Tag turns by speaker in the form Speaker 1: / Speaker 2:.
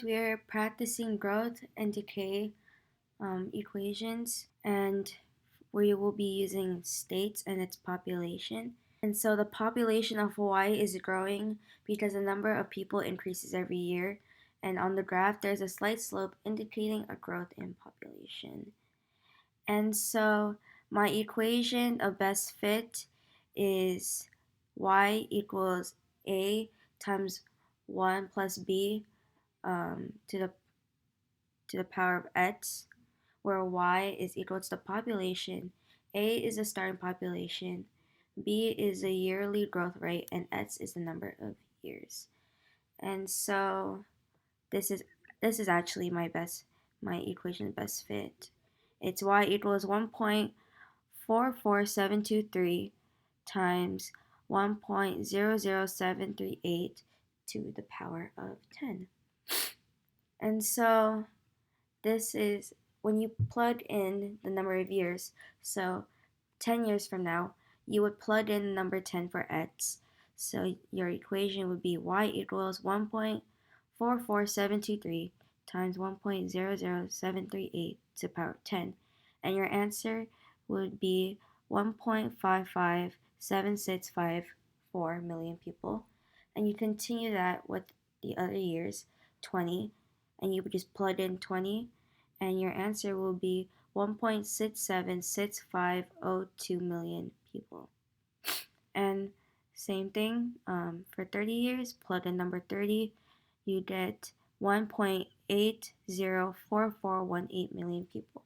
Speaker 1: We're practicing growth and decay equations, and we will be using states and its population. And so the population of Hawaii is growing because the number of people increases every year. And on the graph, there's a slight slope indicating a growth in population. And so my equation of best fit is y equals a times 1 plus b to the power of x, where y is equal to the population. A is the starting population, b is the yearly growth rate, and x is the number of years. And so this is actually my equation of best fit. It's y equals 1.44723 times 1.00738 to the power of 10. And so this is when you plug in the number of years. So 10 years from now, you would plug in the number 10 for x. So your equation would be y equals 1.44723 times 1.00738 to the power of 10. And your answer would be 1.55765 million people. And you continue that with the other years, 20, and you would just plug in 20, and your answer will be 1.676502 million people. And same thing for 30 years, plug in number 30, you get 1.804418 million people.